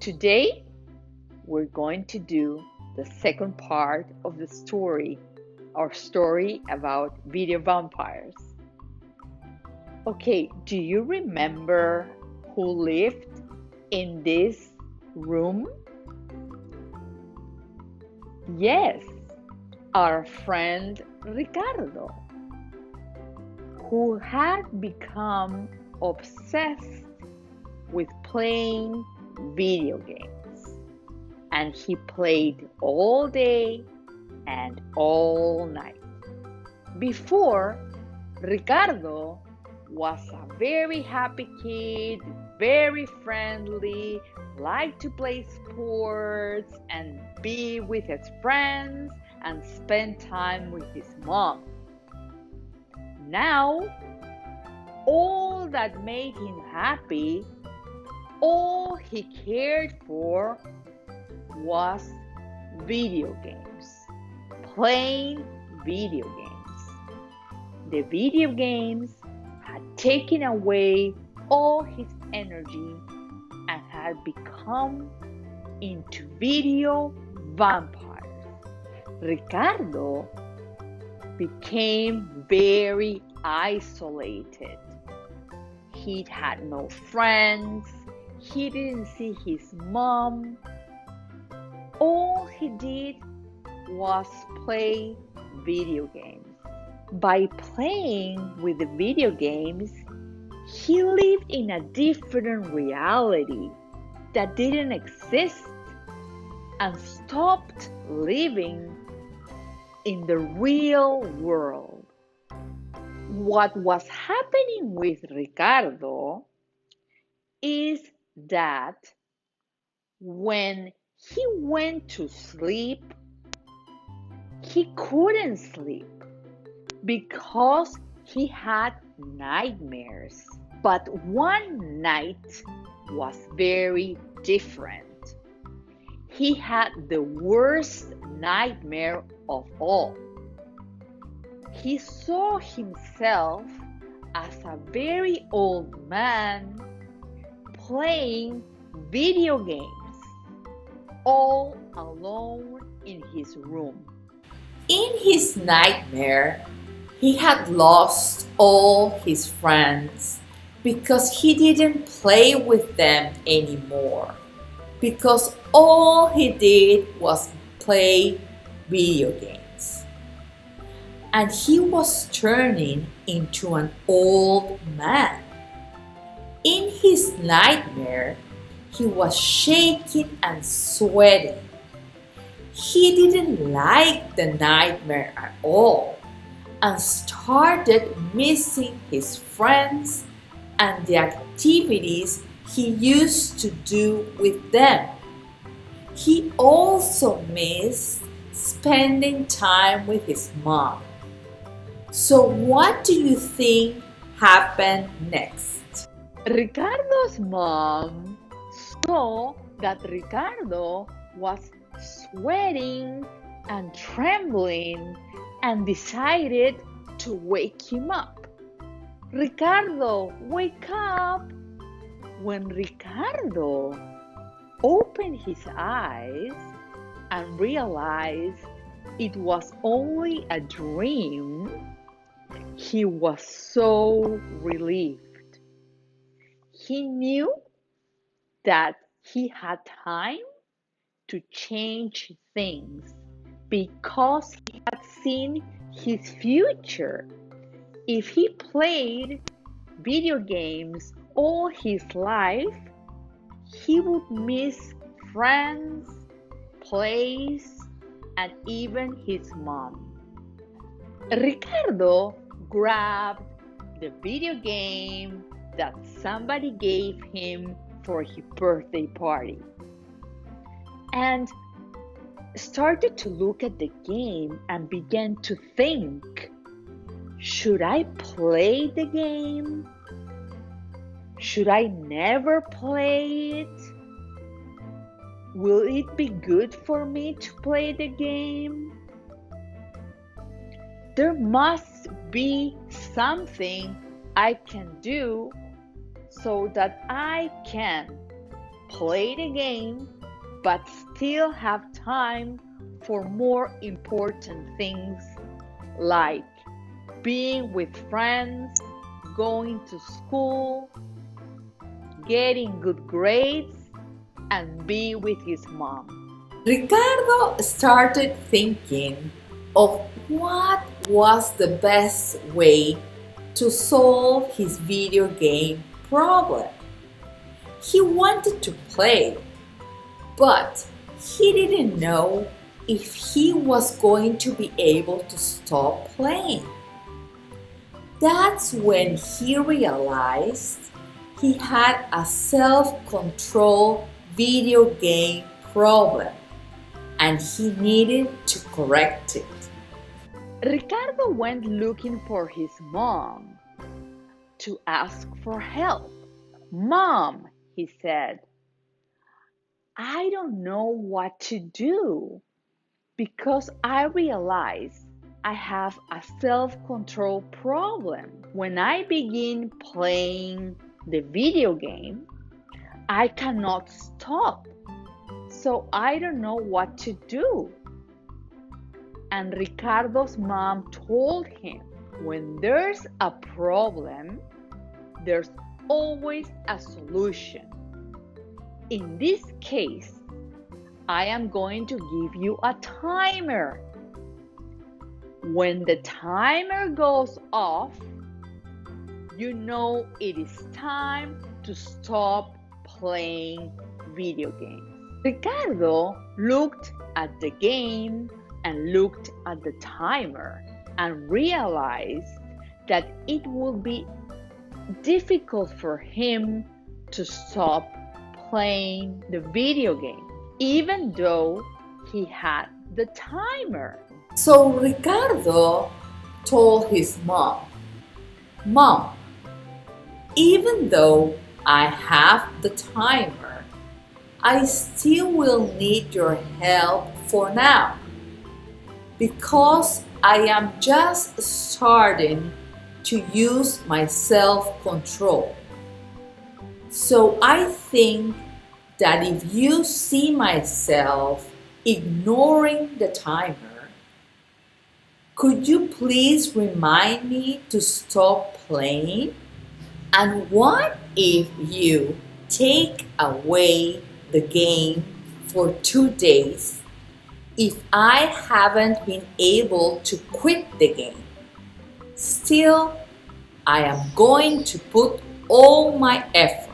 Today, we're going to do the second part of the story, our story about video vampires. Okay, do you remember who lived in this room? Yes, our friend Ricardo, who had become obsessed with playing video games. And he played all day and all night. Before, Ricardo was a very happy kid, very friendly, liked to play sports and be with his friends and spend time with his mom. Now, all that made him happy, all he cared for was video games, playing video games. The video games had taken away all his energy and had become into video vampires. Ricardo became very isolated. He had no friends. He didn't see his mom. All he did was play video games. By playing with the video games, he lived in a different reality that didn't exist and stopped living in the real world. What was happening with Ricardo is that when he went to sleep, he couldn't sleep because he had nightmares. But one night was very different. He had the worst nightmare of all. He saw himself as a very old man playing video games all alone in his room. In his nightmare, he had lost all his friends because he didn't play with them anymore. Because all he did was play video games. And he was turning into an old man. In his nightmare, he was shaking and sweating. He didn't like the nightmare at all and started missing his friends and the activities he used to do with them. He also missed spending time with his mom. So what do you think happened next? Ricardo's mom saw that Ricardo was sweating and trembling and decided to wake him up. Ricardo, wake up! When Ricardo opened his eyes and realized it was only a dream, he was so relieved. He knew that he had time to change things because he had seen his future. If he played video games all his life, he would miss friends, plays, and even his mom. Ricardo grabbed the video game that somebody gave him for his birthday party and started to look at the game and began to think, should I play the game? Should I never play it? Will it be good for me to play the game? There must be something I can do so that I can play the game, but still have time for more important things like being with friends, going to school, getting good grades, and be with his mom. Ricardo started thinking of what was the best way to solve his video game problem. He wanted to play, but he didn't know if he was going to be able to stop playing. That's when he realized he had a self-control video game problem and he needed to correct it. Ricardo went looking for his mom to ask for help. "Mom," he said, "I don't know what to do because I realize I have a self-control problem. When I begin playing the video game, I cannot stop. So I don't know what to do." And Ricardo's mom told him, when there's a problem, there's always a solution. In this case, I am going to give you a timer. When the timer goes off, you know it is time to stop playing video games. Ricardo looked at the game and looked at the timer and realized that it would be difficult for him to stop playing the video game, even though he had the timer. So Ricardo told his mom, "Mom, even though I have the timer, I still will need your help for now because I am just starting to use my self-control. So I think that if you see myself ignoring the timer, could you please remind me to stop playing? And what if you take away the game for 2 days if I haven't been able to quit the game? Still, I am going to put all my effort